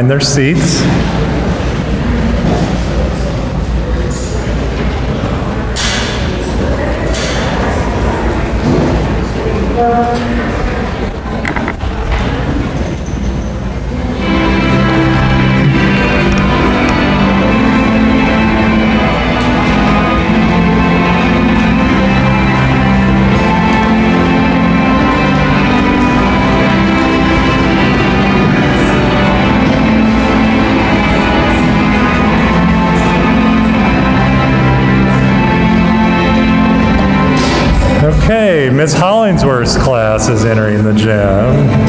find their seats. Okay, Miss Hollingsworth's class is entering the gym.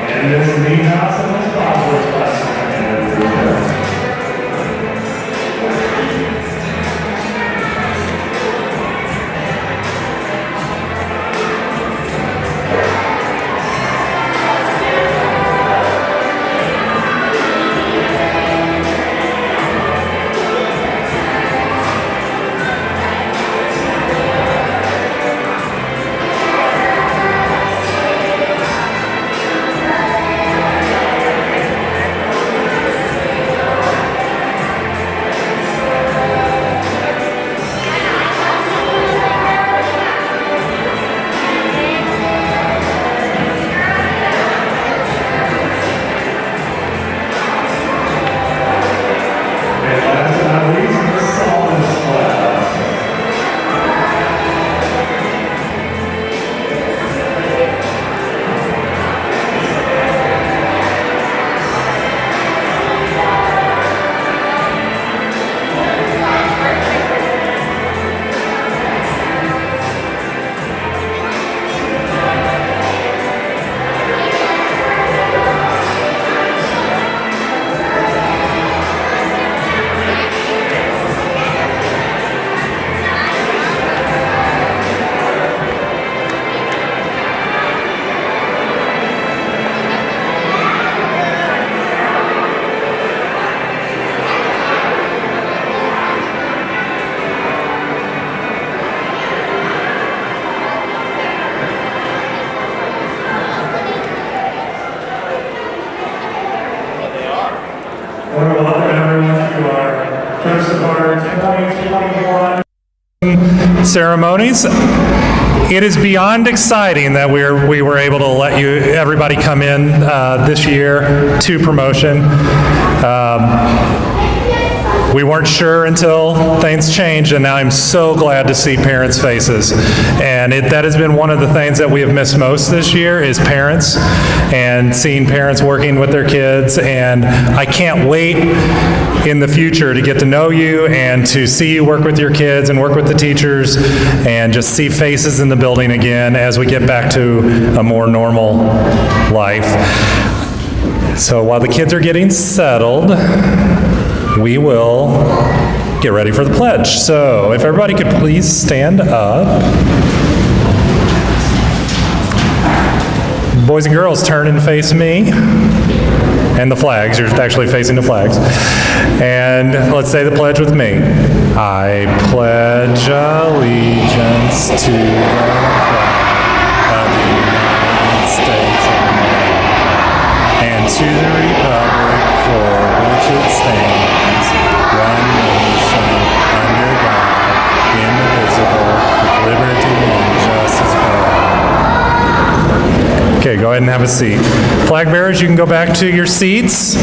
And this Niehaus and this Basler class. ceremonies. It is beyond exciting that we were able to let everybody come in this year to promotion. We weren't sure until things changed, and now I'm so glad to see parents' faces. And that has been one of the things that we have missed most this year is parents and seeing parents working with their kids. And I can't wait in the future to get to know you and to see you work with your kids and work with the teachers and just see faces in the building again as we get back to a more normal life. So while the kids are getting settled, we will get ready for the pledge. So if everybody could please stand up. Boys and girls, turn and face me. And the flags, you're actually facing the flags. And let's say the pledge with me. I pledge allegiance to the flag of the United States of America and to the republic for which it stands, one nation, under God, indivisible, with liberty and justice for all. Okay, go ahead and have a seat. Flag bearers, you can go back to your seats.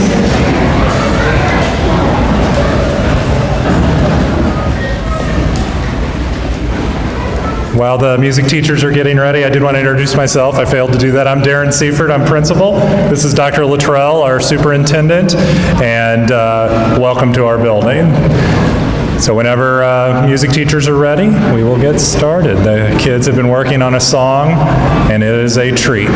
While the music teachers are getting ready, I did want to introduce myself. I failed to do that. I'm Darren Seifert. I'm principal. This is Dr. Luttrell, our superintendent, and welcome to our building. So whenever music teachers are ready, we will get started. The kids have been working on a song, and it is a treat.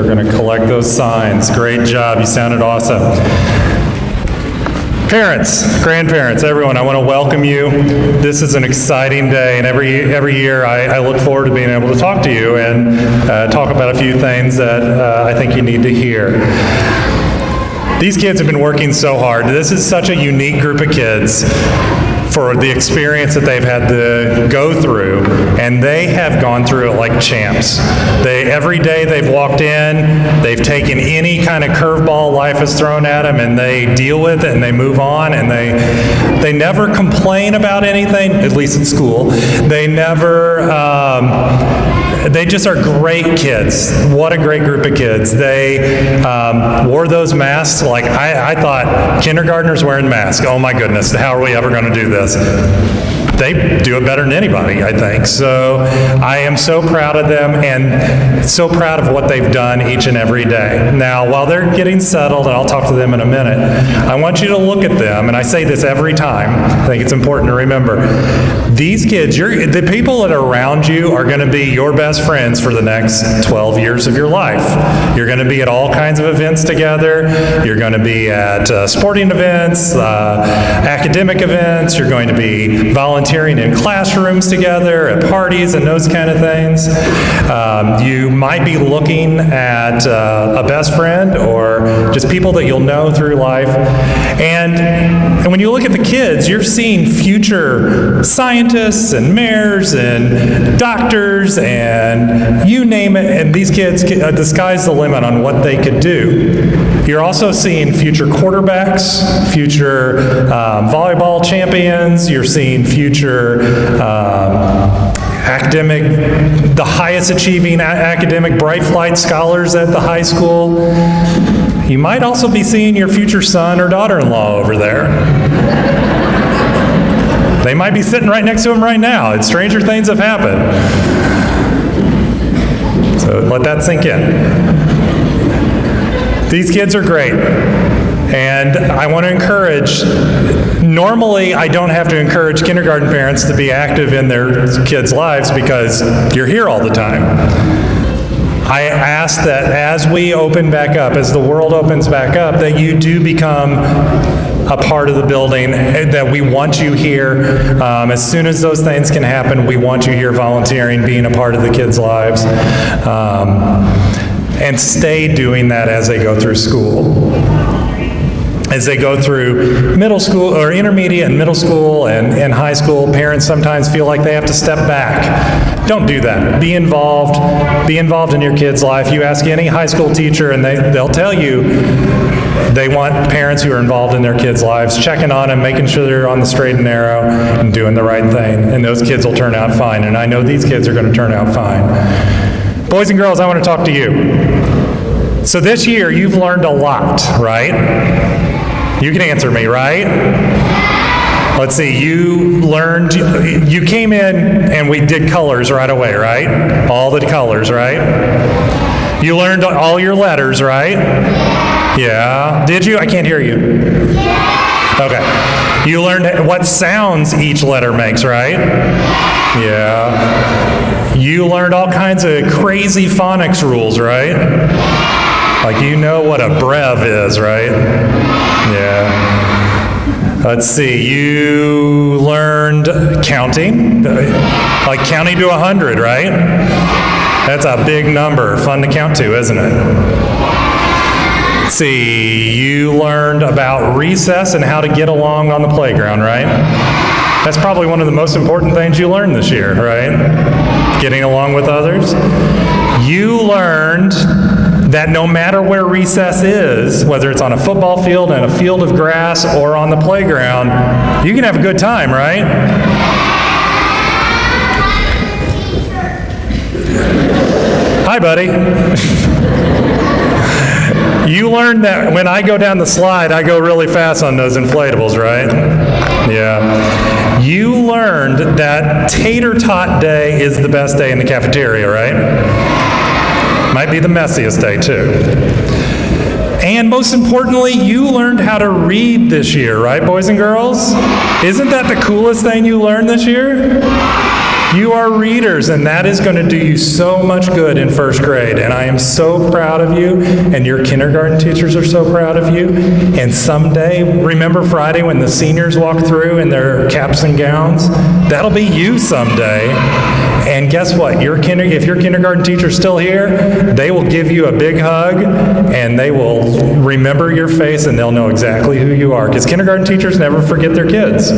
are going to collect those signs. Great job. You sounded awesome. Parents, grandparents, everyone, I want to welcome you. This is an exciting day, and every year I look forward to being able to talk to you and talk about a few things that I think you need to hear. These kids have been working so hard. This is such a unique group of kids for the experience that they've had to go through, and they have gone through it like champs. Every day they've walked in, they've taken any kind of curveball life has thrown at them, and they deal with it, and they move on, and they never complain about anything, at least in school. They never, they just are great kids. What a great group of kids. They wore those masks. Like, I thought, kindergartners wearing masks. Oh my goodness, how are we ever going to do this? They do it better than anybody, I think. So I am so proud of them and so proud of what they've done each and every day. Now, while they're getting settled, and I'll talk to them in a minute, I want you to look at them, and I say this every time. I think it's important to remember. These kids, the people that are around you are going to be your best friends for the next 12 years of your life. You're going to be at all kinds of events together. You're going to be at sporting events, academic events. You're going to be volunteering in classrooms together, at parties and those kind of things. You might be looking at a best friend or just people that you'll know through life. And when you look at the kids, you're seeing future scientists and mayors and doctors and you name it. And these kids, the sky's the limit on what they could do. You're also seeing future quarterbacks, future volleyball champions. You're seeing future the highest achieving academic bright flight scholars at the high school. You might also be seeing your future son or daughter-in-law over there. They might be sitting right next to him right now. Stranger things have happened. So let that sink in. These kids are great. And I want to encourage, normally I don't have to encourage kindergarten parents to be active in their kids' lives because you're here all the time. I ask that as we open back up, as the world opens back up, that you do become a part of the building, that we want you here. As soon as those things can happen, we want you here volunteering, being a part of the kids' lives. And stay doing that as they go through school. As they go through middle school or intermediate and middle school and high school, parents sometimes feel like they have to step back. Don't do that. Be involved. Be involved in your kid's life. You ask any high school teacher and they'll tell you they want parents who are involved in their kids' lives, checking on them, making sure they're on the straight and narrow and doing the right thing. And those kids will turn out fine. And I know these kids are going to turn out fine. Boys and girls, I want to talk to you. So this year, you've learned a lot, right? You can answer me, right? Let's see, you came in and we did colors right away, right? All the colors, right? You learned all your letters, right? Yeah. Did you? I can't hear you. Okay. You learned what sounds each letter makes, right? Yeah. You learned all kinds of crazy phonics rules, right? Like you know what a brev is, right? Yeah. Let's see, you learned counting, like counting to 100, right? That's a big number, fun to count to, isn't it? Let's see, you learned about recess and how to get along on the playground, right? That's probably one of the most important things you learned this year, right? Getting along with others. You learned that no matter where recess is, whether it's on a football field, in a field of grass, or on the playground, you can have a good time, right? Hi, buddy. You learned that when I go down the slide, I go really fast on those inflatables, right? Yeah. You learned that tater tot day is the best day in the cafeteria, right? Might be the messiest day, too. And most importantly, you learned how to read this year, right, boys and girls? Isn't that the coolest thing you learned this year? You are readers, and that is going to do you so much good in first grade. And I am so proud of you, and your kindergarten teachers are so proud of you. And someday, remember Friday when the seniors walk through in their caps and gowns? That'll be you someday. And guess what? If your kindergarten teacher's still here, they will give you a big hug, and they will remember your face, and they'll know exactly who you are. Because kindergarten teachers never forget their kids.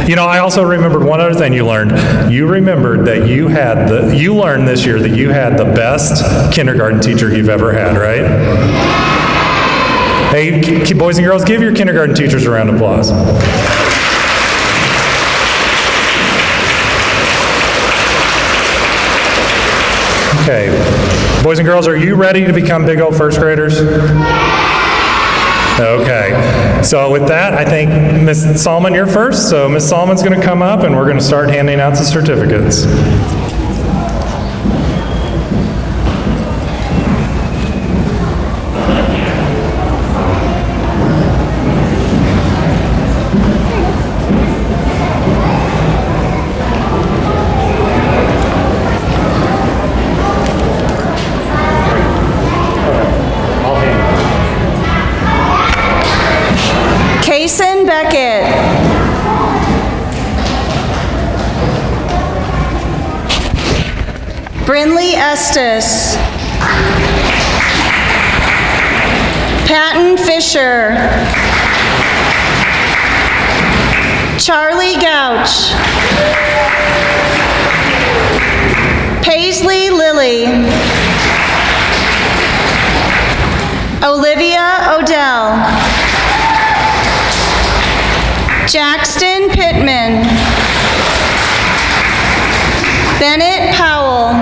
You know, I also remembered one other thing you learned. You remembered that you learned this year that you had the best kindergarten teacher you've ever had, right? Hey, boys and girls, give your kindergarten teachers a round of applause. Okay, boys and girls, are you ready to become big old first graders? Okay, so with that, I think Ms. Sollmann, you're first. So Ms. Sollmann's going to come up, and we're going to start handing out the certificates. Brinley Estes, Patton Fisher, Charlie Gouch, Paisley Lilly, Olivia Odell, Jackson Pittman, Bennett Powell,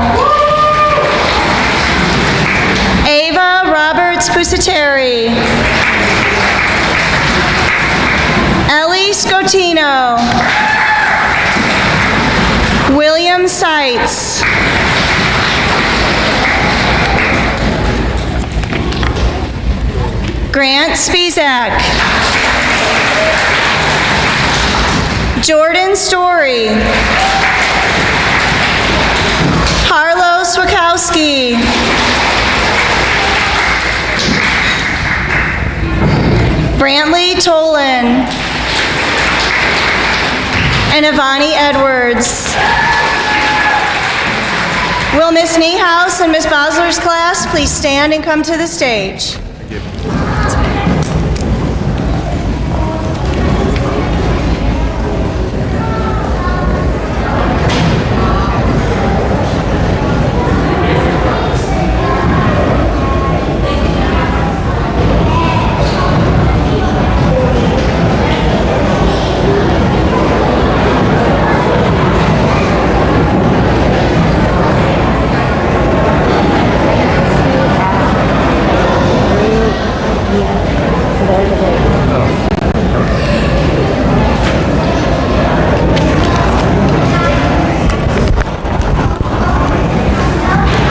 Ava Roberts Pusateri, Ellie Scotino, William Seitz, Grant Spizak, Jordan Story, Harlow Swakowski, Brantley Tolan, and Ivani Edwards. Will Miss Niehaus and Miss Basler's class please stand and come to the stage?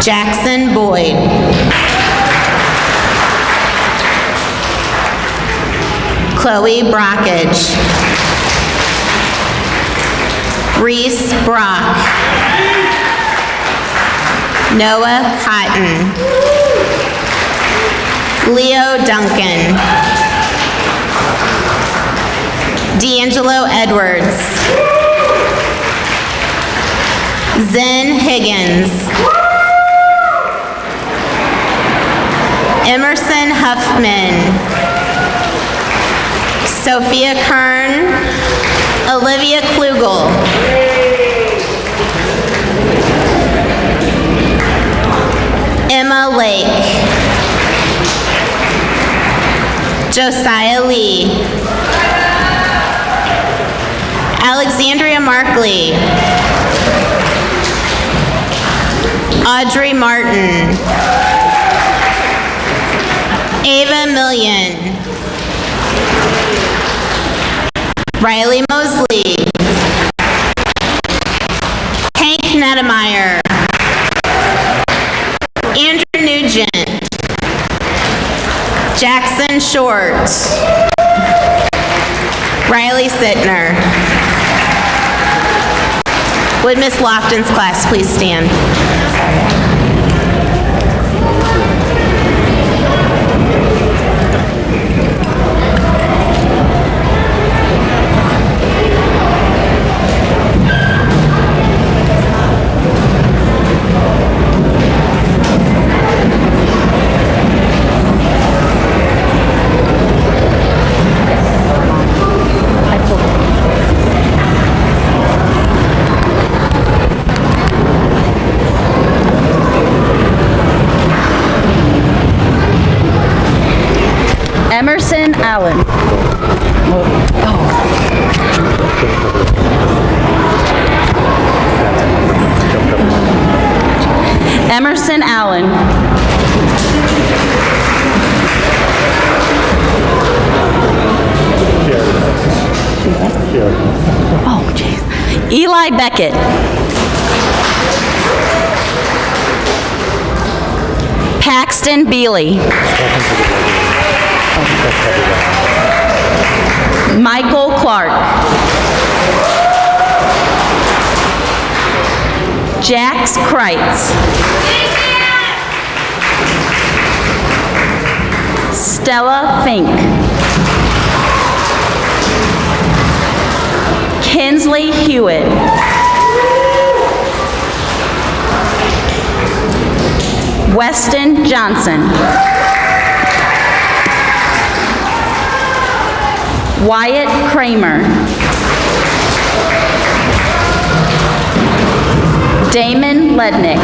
Jackson Boyd, Chloe Brockage, Reese Brock, Noah Cotton, Leo Duncan, D'Angelo Edwards, Zen Higgins, Emerson Huffman, Sophia Kern, Olivia Klugel, Emma Lake, Josiah Lee, Alexandria Markley, Audrey Martin, Ava Million, Riley Mosley, Hank Nedemeyer, Andrew Nugent, Jackson Short, Riley Sittner, Would Miss Lofton's class please stand? Emerson Allen. Emerson Allen. Oh, jeez. Eli Beckett. Paxton Beely. Michael Clark. Jax Kreitz. Stella Fink. Kinsley Hewitt. Weston Johnson. Wyatt Kramer. Damon Lednick.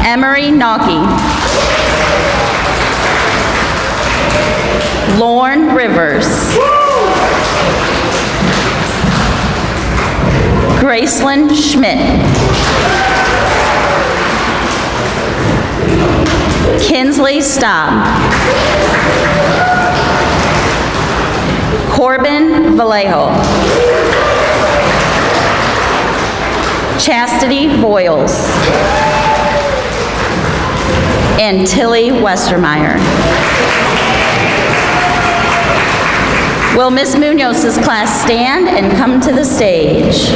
Emery Naughty. Lorne Rivers. Graceland Schmidt. Kinsley Staub. Corbin Vallejo. Chastity Boyles. And Tilly Westermeyer. Will Miss Munoz's class stand and come to the stage?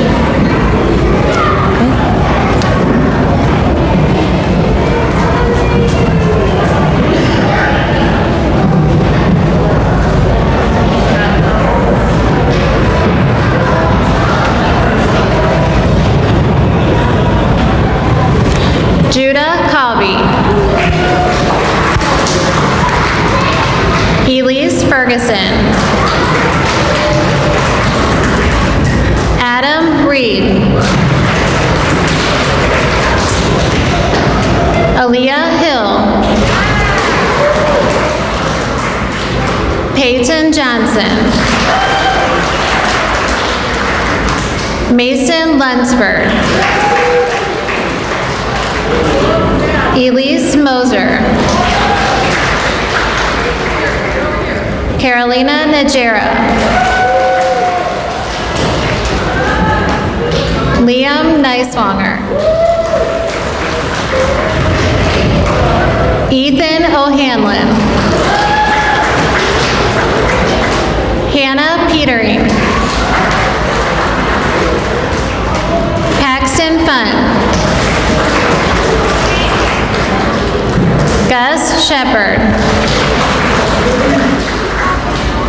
Judah Colby. Elise Ferguson. Adam Reed. Aaliyah Hill. Peyton Johnson. Mason Lunsford. Elise Moser. Carolina Najera. Liam Neiswanger. Ethan O'Hanlon. Hannah Petering. Paxton Fun. Gus Shepard.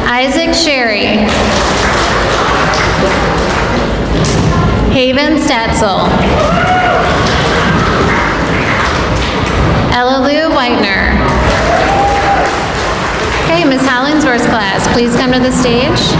Isaac Sherry. Haven Statzel. Elalou Whitener. Okay, Ms. Hollingsworth's class, please come to the stage.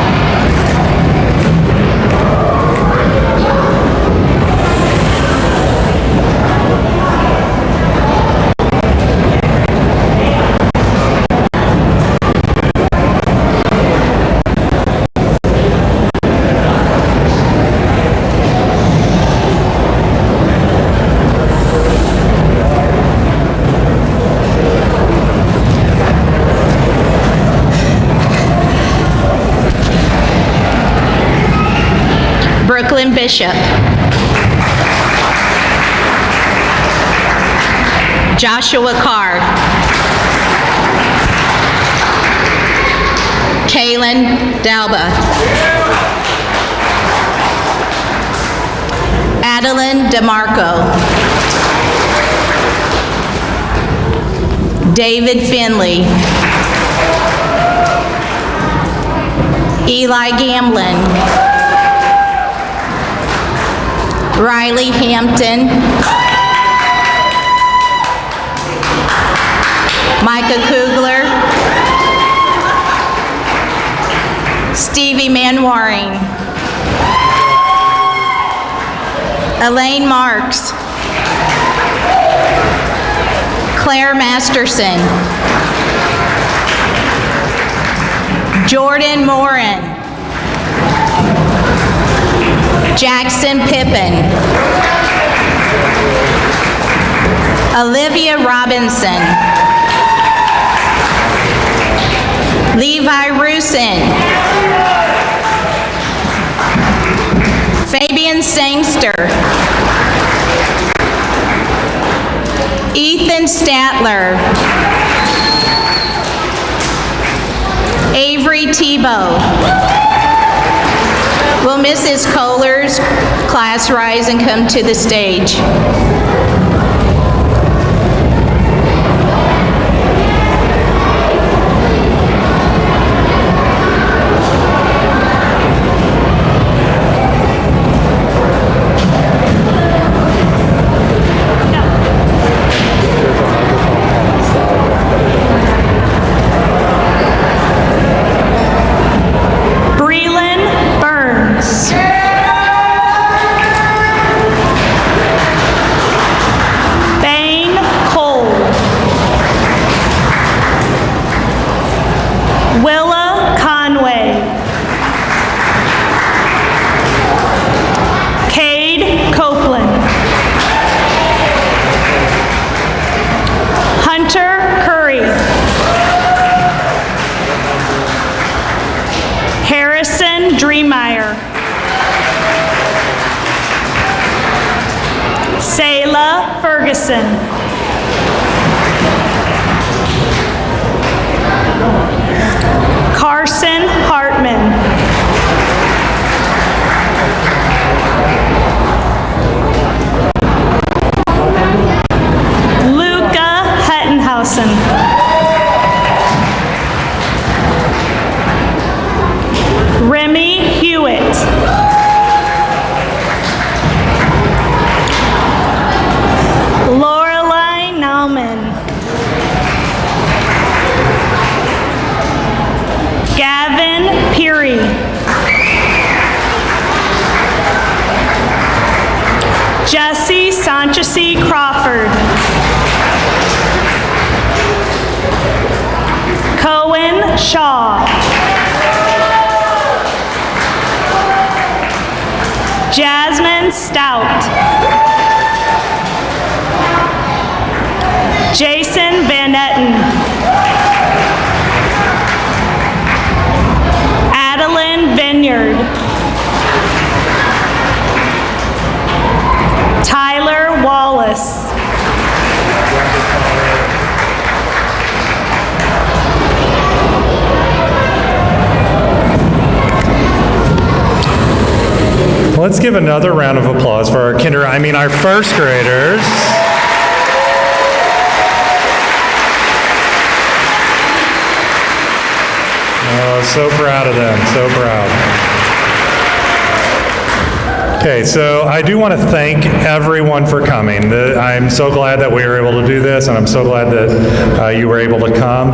Bishop. Joshua Carr. Kaylin Dalba. Adeline DeMarco. David Finley. Eli Gamblin. Riley Hampton. Micah Kugler. Stevie Manwaring. Elaine Marks. Claire Masterson. Jordan Morin. Jackson Pippin. Olivia Robinson. Levi Rusin. Fabian Sangster. Ethan Statler. Avery Tebow. Will Mrs. Kohler's class rise and come to the stage? Carson Hartman. Luca Hettenhausen. Remy Hewitt. Lorelei Nauman. Gavin Peary. Jesse Sanchesi Crawford. Cohen Shaw. Jasmine Stout. Jason Van Etten. Adeline Vineyard. Tyler Wallace. Let's give another round of applause for our our first graders. Oh, so proud of them, so proud. Okay, so I do want to thank everyone for coming. I'm so glad that we were able to do this, and I'm so glad that you were able to come.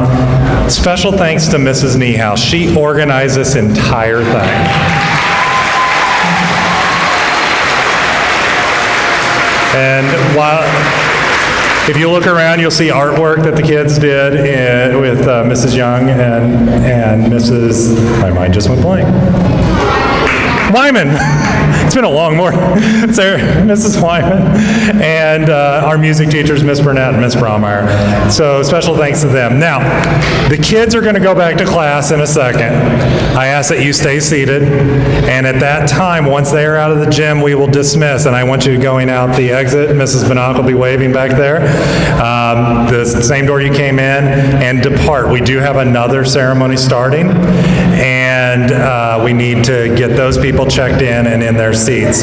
Special thanks to Mrs. Niehaus. She organized this entire thing. And if you look around, you'll see artwork that the kids did with Mrs. Young and Mrs. My mind just went blank. Wyman. It's been a long morning. So Mrs. Wyman and our music teachers, Miss Burnett and Miss Braumeyer. So special thanks to them. Now, the kids are going to go back to class in a second. I ask that you stay seated, and at that time, once they are out of the gym, we will dismiss, and I want you going out the exit. Mrs. Binock will be waving back there. The same door you came in, and depart. We do have another ceremony starting, and we need to get those people checked in and in their seats.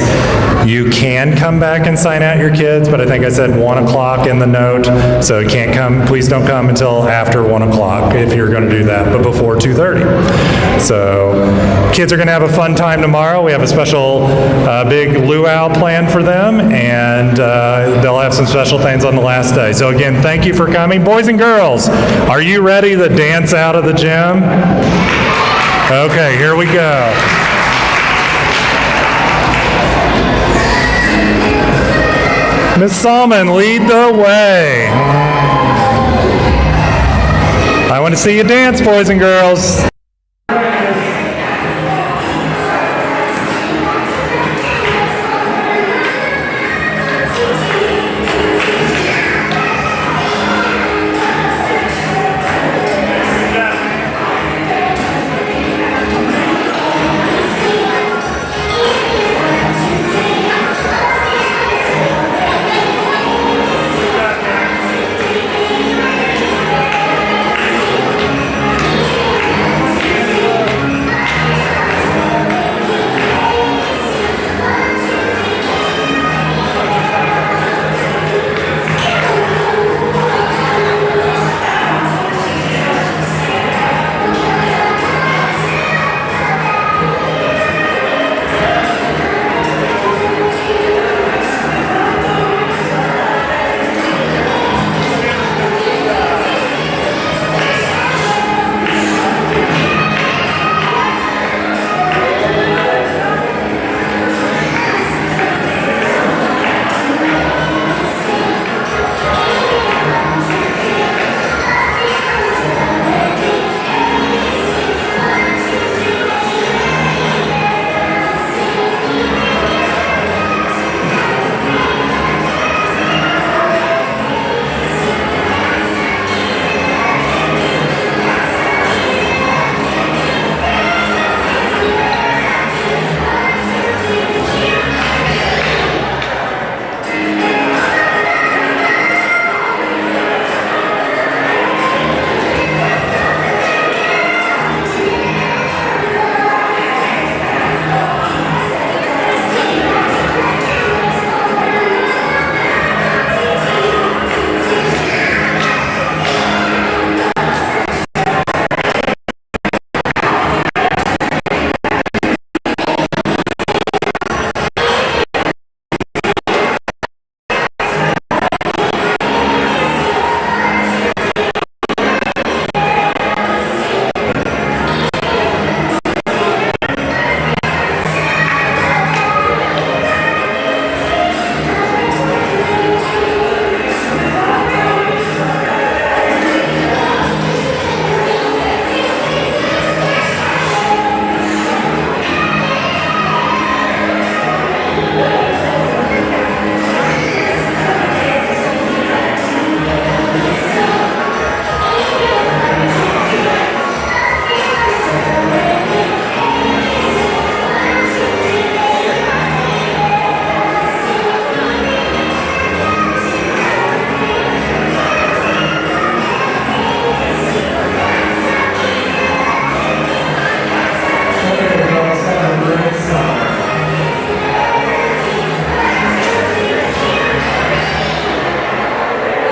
You can come back and sign out your kids, but I think I said 1 o'clock in the note, so you can't come, please don't come until after 1 o'clock if you're going to do that, but before 2:30. So kids are going to have a fun time tomorrow. We have a special big luau planned for them, and they'll have some special things on the last day. So again, thank you for coming. Boys and girls, are you ready to dance out of the gym? Okay, here we go. Miss Sollmann, lead the way. I want to see you dance, boys and girls.